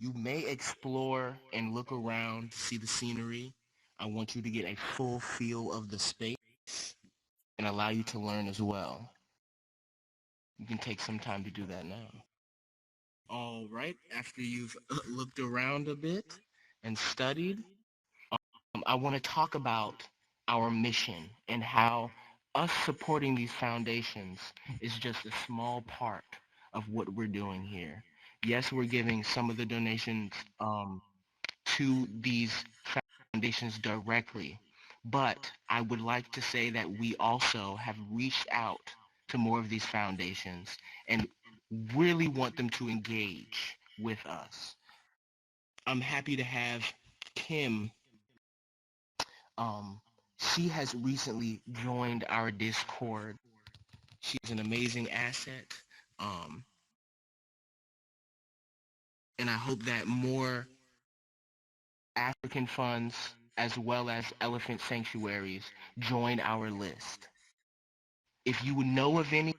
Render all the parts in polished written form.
You may explore and look around, see the scenery. I want you to get a full feel of the space and allow you to learn as well. You can take some time to do that now. All right, after you've looked around a bit and studied, I want to talk about our mission and how us supporting these foundations is just a small part of what we're doing here. Yes, we're giving some of the donations to these foundations directly, but I would like to say that we also have reached out to more of these foundations and really want them to engage with us. I'm happy to have Kim. Um, she has recently joined our Discord. She's an amazing asset. Um, and I hope that more African funds as well as elephant sanctuaries join our list. If you know of any,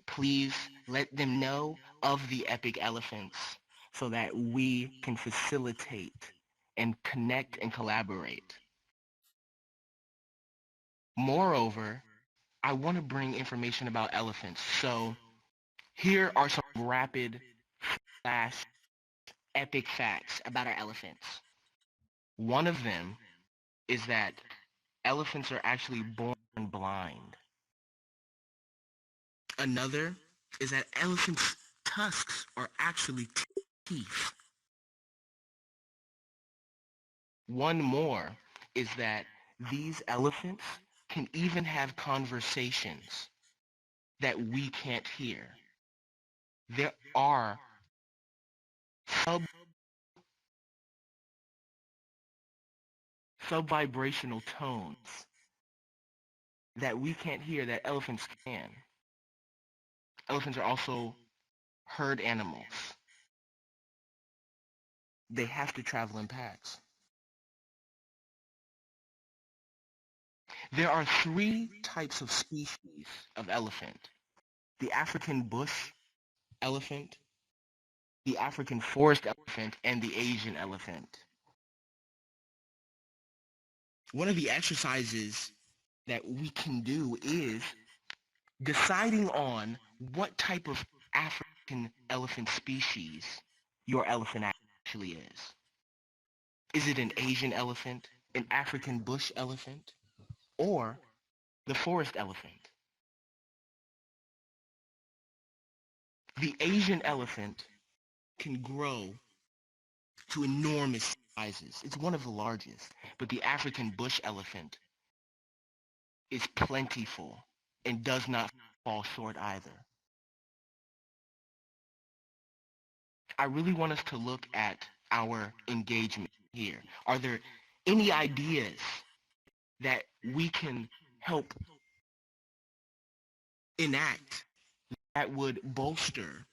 please let them know of the epic elephants so that we can facilitate and connect and collaborate. Moreover, I want to bring information about elephants. So here are some rapid flash epic facts about our elephants. One of them is that elephants are actually born blind. Another is that elephants' tusks are actually teeth. One more is that these elephants can even have conversations that we can't hear. There are sub sub-vibrational tones that we can't hear that elephants can. Elephants are also herd animals. They have to travel in packs. There are three types of species of elephant: the African bush elephant, the African forest elephant, and the Asian elephant. One of the exercises that we can do is deciding on what type of African elephant species your elephant actually is. Is it an Asian elephant, an African bush elephant, or the forest elephant? The Asian elephant can grow to enormous sizes. It's one of the largest, but the African bush elephant is plentiful and does not fall short either. I really want us to look at our engagement here. Are there any ideas that we can help enact that would bolster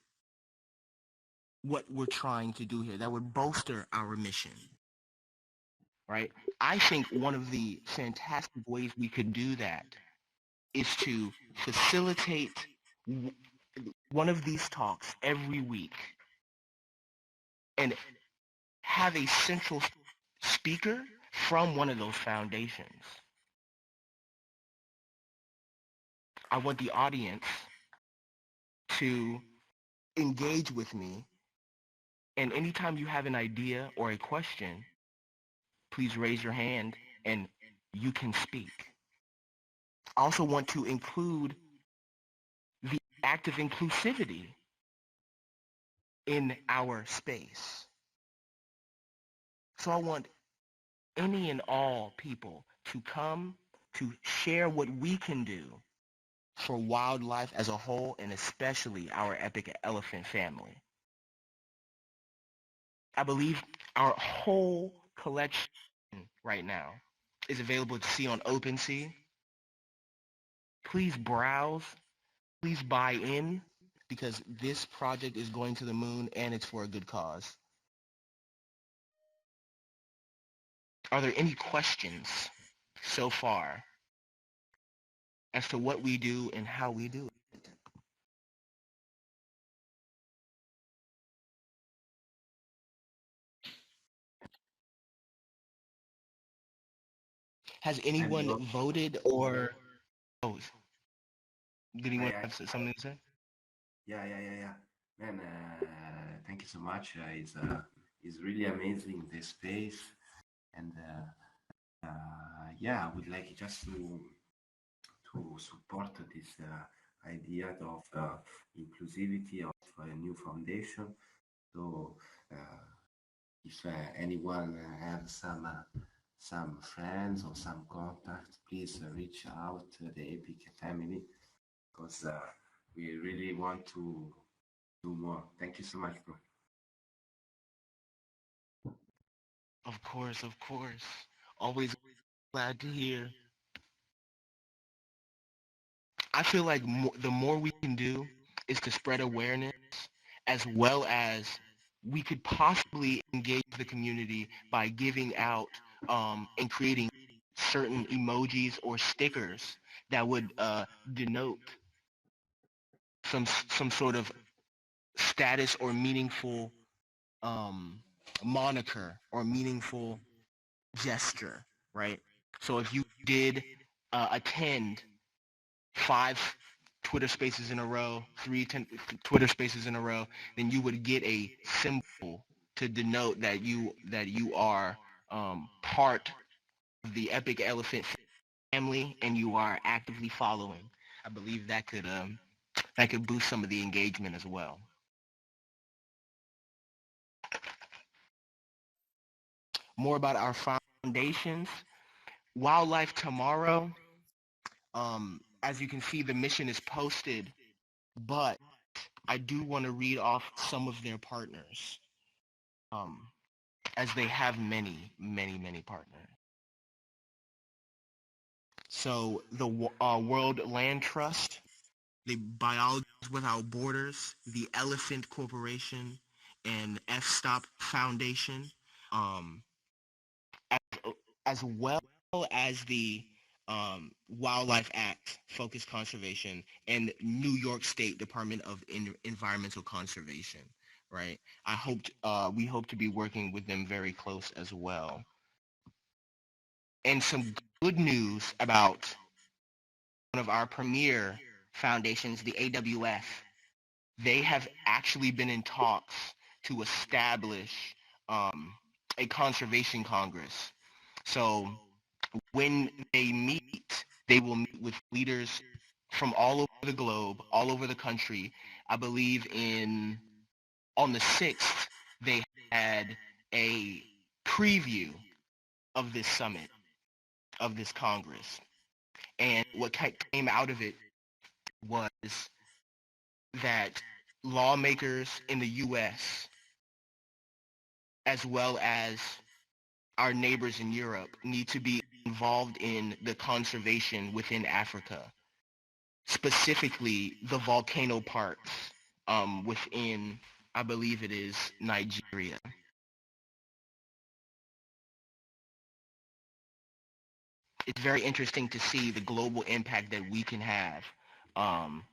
what we're trying to do here, that would bolster our mission, right? I think one of the fantastic ways we could do that is to facilitate one of these talks every week and have a central speaker from one of those foundations. I want the audience to engage with me, and anytime you have an idea or a question, please raise your hand and you can speak. I also want to include the act of inclusivity in our space. So I want any and all people to come to share what we can do for wildlife as a whole, and especially our epic elephant family. I believe our whole collection right now is available to see on OpenSea. Please browse, please buy in, because this project is going to the moon and it's for a good cause. Are there any questions so far as to what we do and how we do it? Has anyone Hello. voted or oh, did anyone I, have something to say? yeah. Man, thank you so much. It's really amazing this space, and yeah, I would like just to support this idea of inclusivity of a new foundation. So, uh, if anyone have some friends or some contacts, please reach out to the Epic family because we really want to do more. Thank you so much, bro. Of course, of course. Always glad to hear. I feel like the more we can do is to spread awareness as well as we could possibly engage the community by giving out and creating certain emojis or stickers that would denote some sort of status or meaningful um, moniker or meaningful gesture, right? So if you did attend 5 Twitter spaces in a row, Twitter spaces in a row, then you would get a symbol to denote that you are part of the Epic Elephant family and you are actively following. I believe that could boost some of the engagement as well. More about our foundations. Wildlife Tomorrow. As you can see, the mission is posted, but I do want to read off some of their partners, um, as they have many, many, many partners. So the World Land Trust, the Biologists Without Borders, the Elephant Corporation, and F-Stop Foundation, um, as, as well as the Wildlife Act, Focused Conservation, and New York State Department of Environmental Conservation. Right. We hope to be working with them very close as well. And some good news about one of our premier foundations, the AWF. They have actually been in talks to establish um, a conservation congress. So when they meet, they will meet with leaders from all over the globe, all over the country. I believe on the 6th, they had a preview of this summit, of this Congress. And what came out of it was that lawmakers in the U.S., as well as our neighbors in Europe, need to be involved in the conservation within Africa, specifically the volcano parks within, I believe it is, Nigeria. It's very interesting to see the global impact that we can have, um,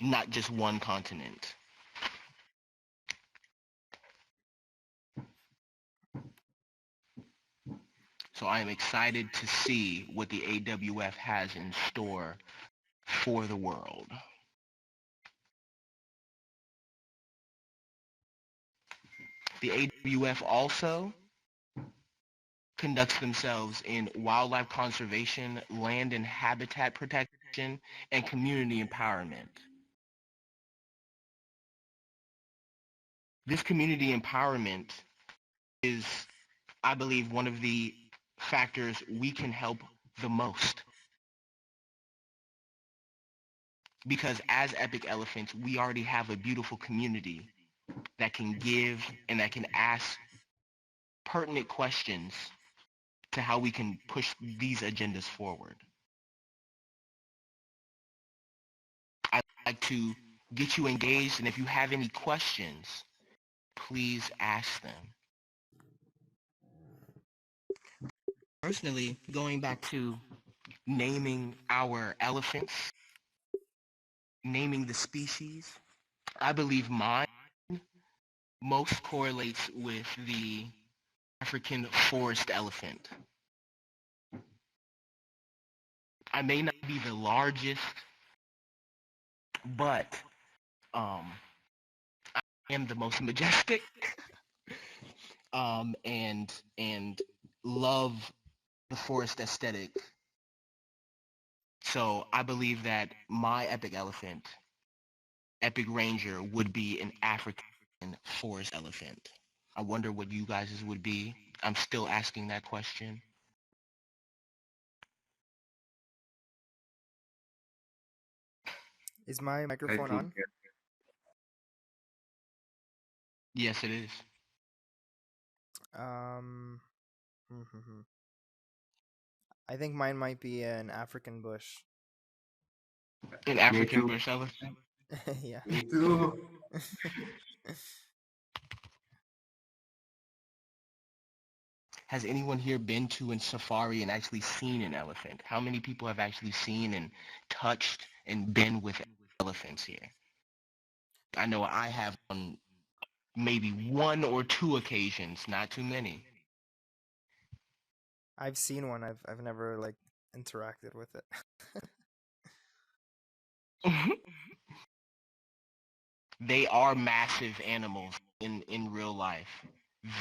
not just one continent. So I am excited to see what the AWF has in store for the world. The AWF also conducts themselves in wildlife conservation, land and habitat protection, and community empowerment. This community empowerment is, I believe, one of the factors we can help the most, because as Epic Elephants, we already have a beautiful community that can give and that can ask pertinent questions to how we can push these agendas forward. I'd like to get you engaged, and if you have any questions, please ask them. Personally, going back to naming our elephants, naming the species, I believe mine most correlates with the African forest elephant. I may not be the largest, but I am the most majestic, and love the forest aesthetic. So I believe that my epic elephant, epic ranger, would be an African forest elephant. I wonder what you guys' would be. I'm still asking that question. Is my I microphone think on? Yes, it is. Um, I think mine might be an African bush. An me African too. bush elephant. Yeah. Me too. Has anyone here been to a safari and actually seen an elephant? How many people have actually seen and touched and been with elephants here? I know I have on maybe one or two occasions, not too many. I've seen one. I've never like interacted with it. They are massive animals in real life.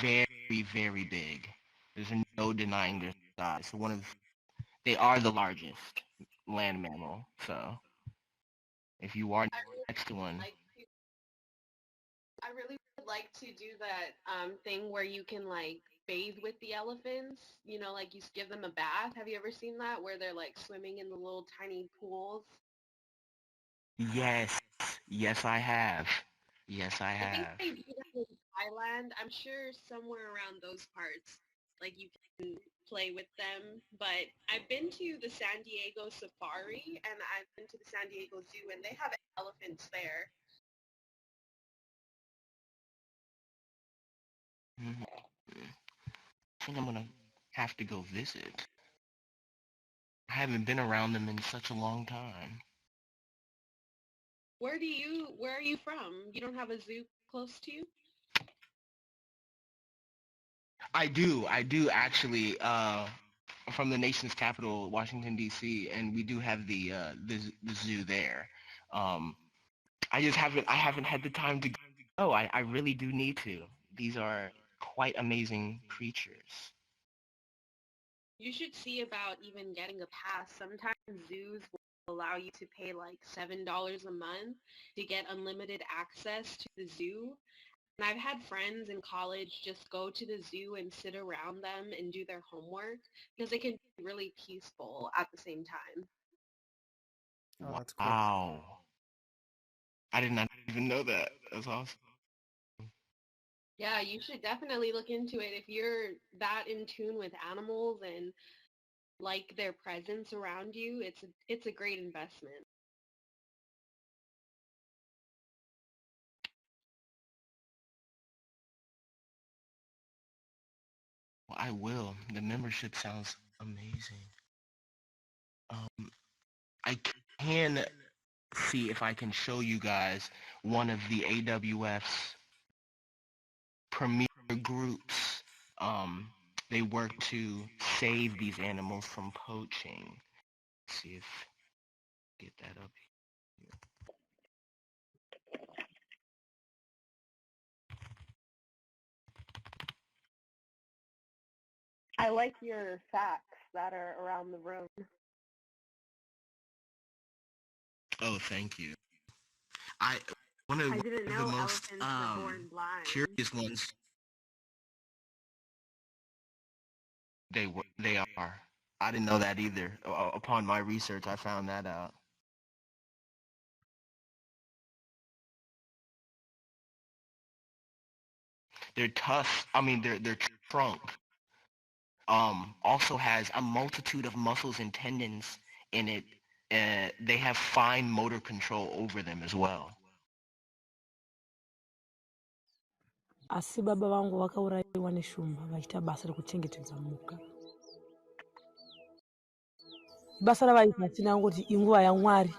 Very, very big. There's no denying their size. So they are the largest land mammal. So if you are next to one, Like, I really would like to do that thing where you can like bathe with the elephants. You know, like you give them a bath. Have you ever seen that where they're like swimming in the little tiny pools? yes, yes, I have. Yes, I I think have. they do that in Thailand. I'm sure somewhere around those parts, like you can play with them. But I've been to the San Diego Safari and I've been to the San Diego Zoo and they have elephants there. Mhm. I think I'm gonna have to go visit. I haven't been around them in such a long time. Where are you from? You don't have a zoo close to you? I do actually. From the nation's capital, Washington D.C., and we do have the zoo there. Um, I haven't had the time to go. Oh, I really do need to. These are quite amazing creatures. You should see about even getting a pass. Sometimes zoos will allow you to pay like $7 a month to get unlimited access to the zoo. And I've had friends in college just go to the zoo and sit around them and do their homework because it can be really peaceful at the same time. Oh, that's cool. Wow, I did not even know that. That's awesome. Yeah, you should definitely look into it if you're that in tune with animals and like their presence around you. It's a great investment. Well, I will. The membership sounds amazing. Um, I can see if I can show you guys one of the AWF's premier groups. Um, they work to save these animals from poaching. Let's see if get that up here. I like your facts that are around the room. Oh, thank you. I one I didn't of the know most elephants were born blind. curious ones. They are. I didn't know that either. Upon my research, I found that out. Their tusks, I mean their trunk, also has a multitude of muscles and tendons in it. They have fine motor control over them as well. Asi baba vangu vakaurayiwa neshumba vachiita basa rekuchengetedza mhuka. Basa ravaita tina kuti inguva yaMwari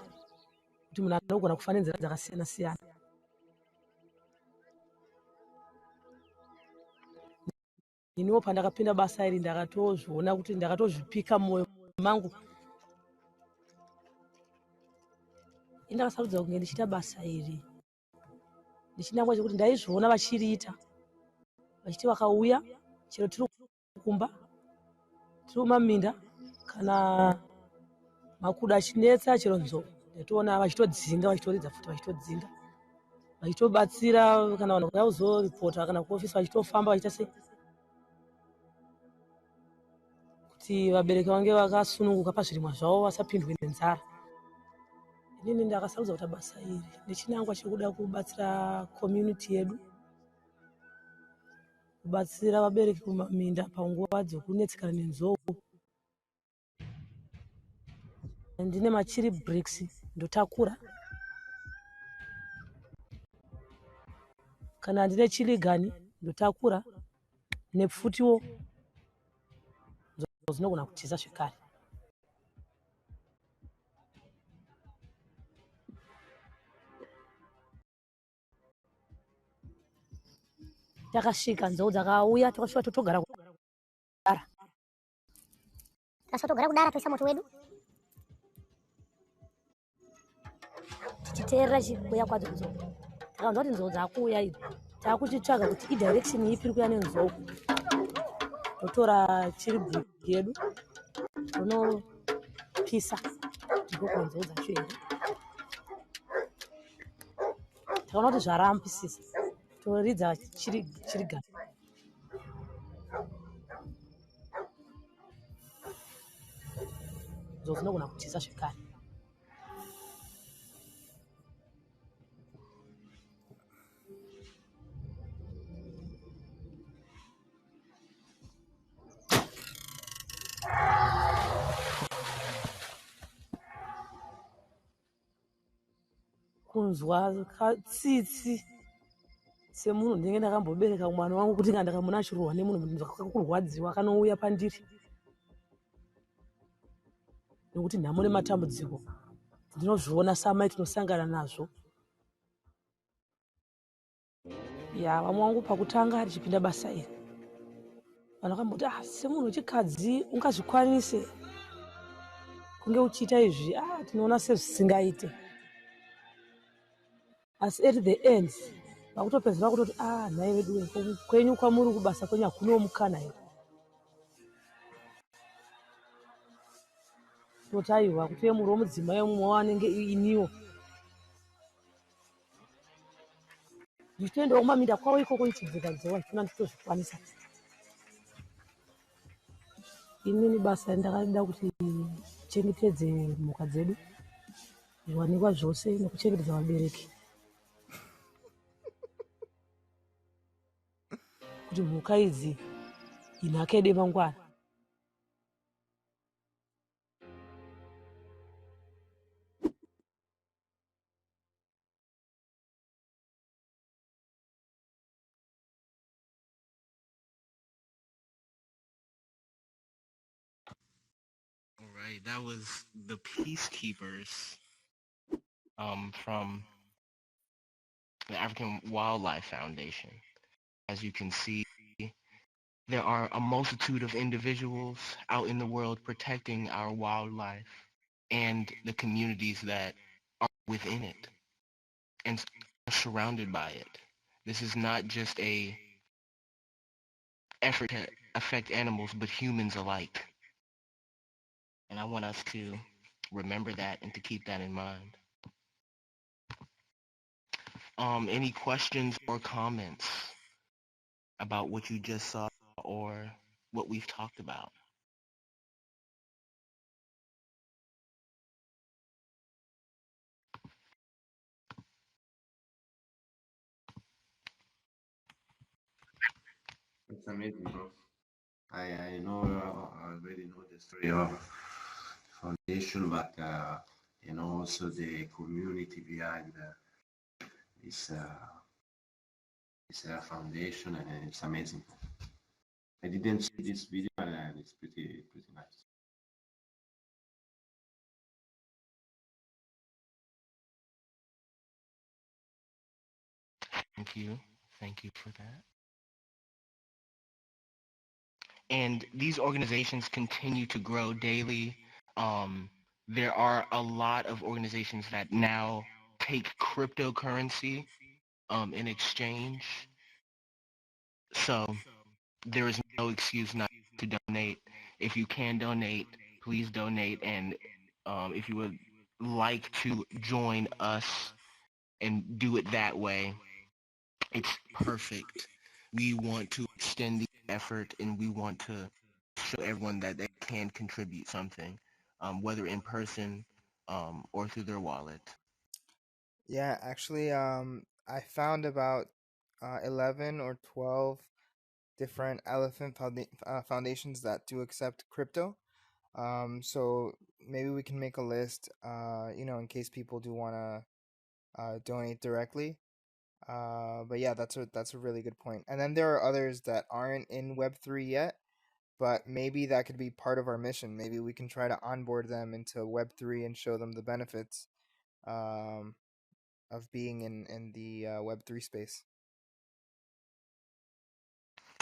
kuti munhu anogona kufa nenzira dzakasiyana siyana. iniwo pandakapinda basa iri ndakatozviona kuti ndakatozvipika mumwoyo mangu indakasarudza kunge ndichiita basa iri ndichinangwa chekuti ndaizviona vachiriita vachiti vakauya chero tiri kumba tiri mumaminda kana makudo achinetsa chero nzou ndatoona vachitodzinga vachitoridza futi vachitodzinga vachitobatsira kana vanhu kuda kuzoripota kana kuofisi vachitofamba vachiita sei kuti vabereki vange vakasununguka pazvirimwa zvavo vasapindwe nenzara. Inini ndakasarudza kuti basa iri ndichinangwa chekuda kubatsira community yedu kubatsira vabereki kumaminda panguva dzekunetsekana nenzou. Ndine machiri bricks ndotakura kana ndine chiligani ndotakura nepfutiwo dzinogona kutiza zvekare. Takasvika nzou dzakauya takasvika totogara kudara toisa moto wedu tichiteerera chikuya kwadzo nzou takanzwa kuti nzou dzakuuya idzi takuchitsvaga kuti idirection ipi iri kuya nenzou totora chiri brick yedu tonopisa ndikoko nzou dzacho here takaona kuti zvarampisisa toridza chirigari nzou dzinogona kutiza zvekare. Kunzwa katsitsi semunhu ndinenge ndakambobereka mwana wangu kuti kana ndakamuna achirohwa nemunhu kurwadziwa kanouya pandiri nekuti nhamo nematambudziko ndinozviona samai tinosangana nazvo. Vamwe vangu pakutanga richipinda basa iri vanhu vakamboti semunhu wechikadzi ungazvikwanise kunge uchiita izvi tinoona sezvisingaite asi at the end vakutopedzera kutoti nhai vedu kwenyu kwamuri kubasa kwenyu hakunewo mukana here toti aiwa kuti iye muri womudzimai mumwe wanenge iniwo ndichitoendawo kumaminda kwavo ikoko ichidzika nzou ndichona nditozvikwanisa. Inini basa ndakada kuti chengetedze mhuka dzedu zviwanikwa zvose nekuchengetedza vabereki kuti mhuka idzi inhaka yedu yemangwana. All right, that was the Peacekeepers from the African Wildlife Foundation. As you can see, there are a multitude of individuals out in the world protecting our wildlife and the communities that are within it and are surrounded by it. This is not just a effort to affect animals, but humans alike. And I want us to remember that and to keep that in mind. Any questions or comments about what you just saw or what we've talked about? It's amazing, bro. I know I already know the story of foundation, but also the community behind this foundation, and it's amazing. I didn't see this video, and it's pretty nice. Thank you for that. And these organizations continue to grow daily. Um, there are a lot of organizations that now take cryptocurrency in exchange. So there is no excuse not to donate. If you can donate, please donate. And if you would like to join us and do it that way, it's perfect. We want to extend the effort and we want to show everyone that they can contribute something, whether in person or through their wallet. Yeah, actually, I found about 11 or 12 different foundations that do accept crypto. So maybe we can make a list, in case people do want to donate directly. But yeah, that's a really good point. And then there are others that aren't in Web3 yet, but maybe that could be part of our mission. Maybe we can try to onboard them into Web3 and show them the benefits um, of being in the Web3 space.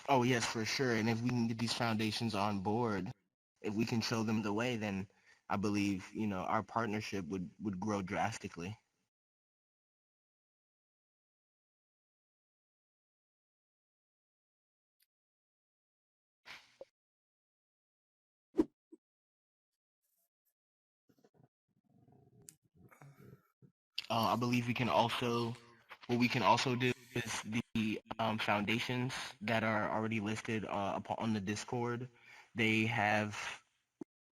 Oh yes, for sure. And if we can get these foundations on board, if we can show them the way, then I believe, our partnership would grow drastically. I believe what we can also do is the foundations that are already listed on the Discord. They have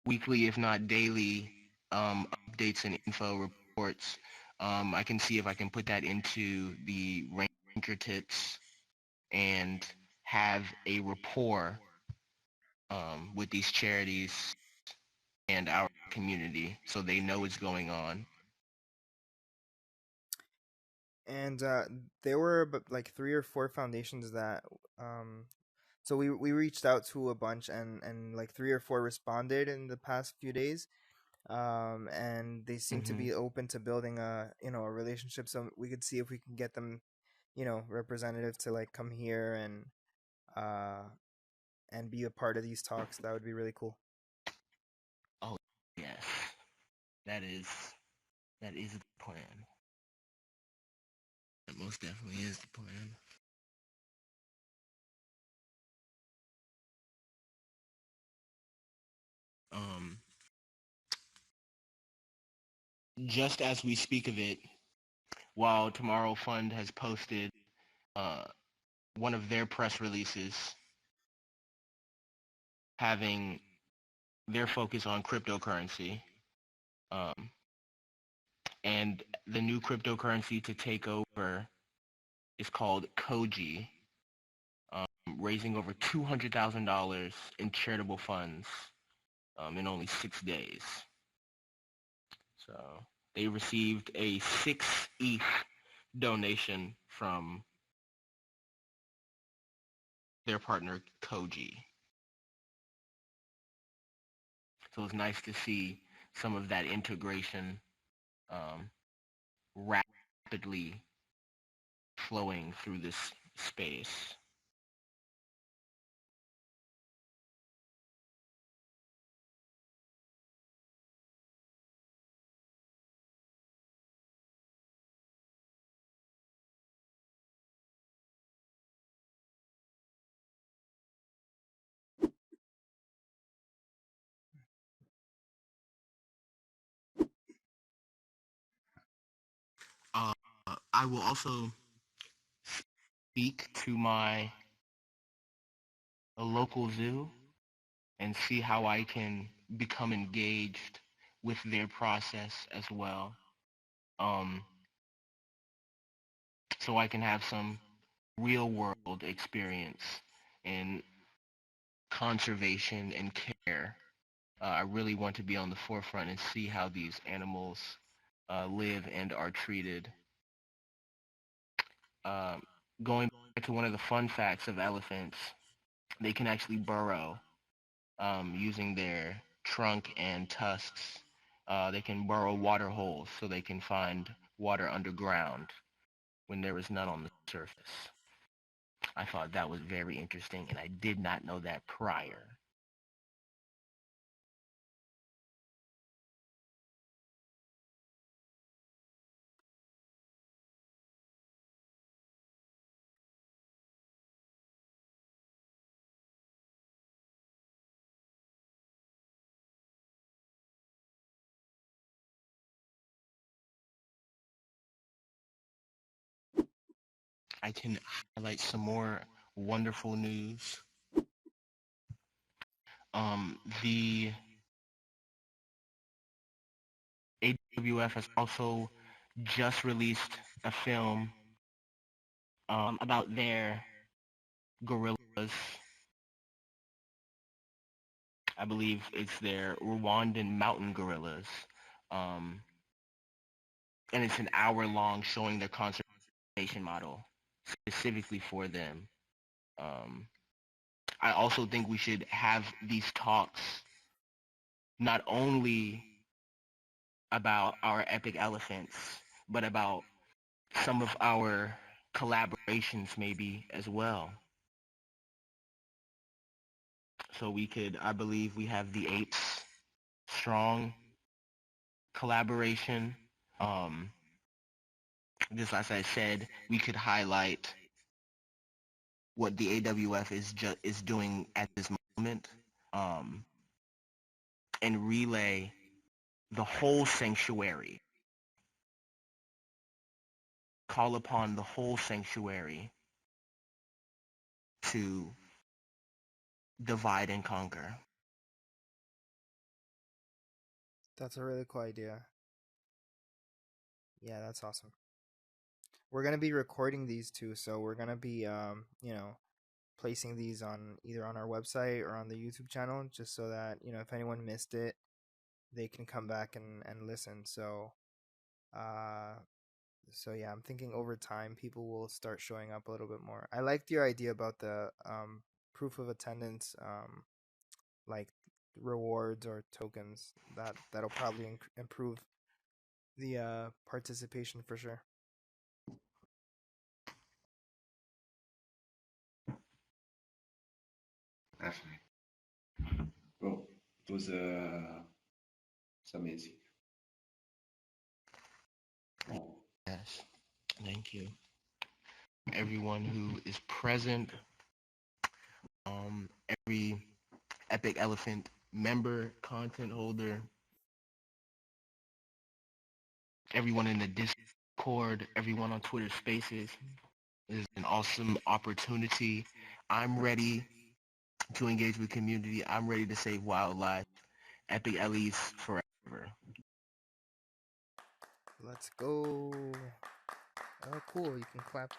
weekly, if not daily, updates and info reports. I can see if I can put that into the ranker tips and have a rapport with these charities and our community so they know what's going on. And there were like 3 or 4 foundations that so we reached out to a bunch, and like 3 or 4 responded in the past few days. And they seem to Hmm. be open to building a relationship, so we could see if we can get them, representative to like come here uh and be a part of these talks. That would be really cool. Oh yes, that is that is the plan. That most definitely is the plan. Um, just as we speak of it, while Tomorrow Fund has posted uh, one of their press releases having their focus on cryptocurrency, um, and the new cryptocurrency to take over is called Koji, um, raising over $200,000 in charitable funds in only 6 days. So they received a 6 ETH donation from their partner Koji. So it's nice to see some of that integration um, rapidly flowing through this space. Uh, I will also speak to my local zoo and see how I can become engaged with their process as well. Um, so I can have some real world experience in conservation and care. I really want to be on the forefront and see how these animals live and are treated. Um, Going back to one of the fun facts of elephants, they can actually burrow using their trunk and tusks. They can burrow water holes so they can find water underground when there is none on the surface. I thought that was very interesting, and I did not know that prior. I can highlight some more wonderful news. The AWF has also just released a film about their gorillas. I believe it's their Rwandan mountain gorillas. Um, and it's an hour long showing their conservation model specifically for them. Um, I also think we should have these talks not only about our epic elephants, but about some of our collaborations maybe as well. So we could, I believe we have the Apes Strong collaboration. Um, just as I said, we could highlight what the AWF is doing at this moment, um, and relay the whole sanctuary, call upon the whole sanctuary to divide and conquer. That's a really cool idea. Yeah, that's awesome. We're gonna be recording these too, so we're gonna be placing these on either on our website or on the YouTube channel, just so that if anyone missed it, they can come back and listen. Uh, so yeah, I'm thinking over time people will start showing up a little bit more. I liked your idea about the proof of attendance, like rewards or tokens. That'll probably improve the participation for sure. Definitely. Bro, it was it's amazing. Oh, Yes, thank you. Everyone who is present, every Epic Elephant member, content holder, everyone in the Discord, everyone on Twitter Spaces. This is an awesome opportunity. I'm ready to engage with community. I'm ready to save wildlife. Epic Ellie's forever. Let's go. Oh, cool. You can clap.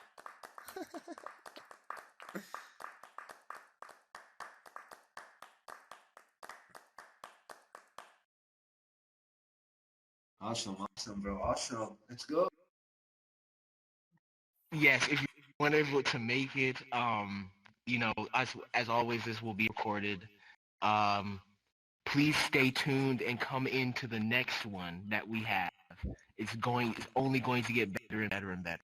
awesome, awesome, bro. Awesome. Let's go. Yes, if you're unable to make it, as always, this will be recorded. Um, please stay tuned and come into the next one that we have. It's only going to get better and better and better.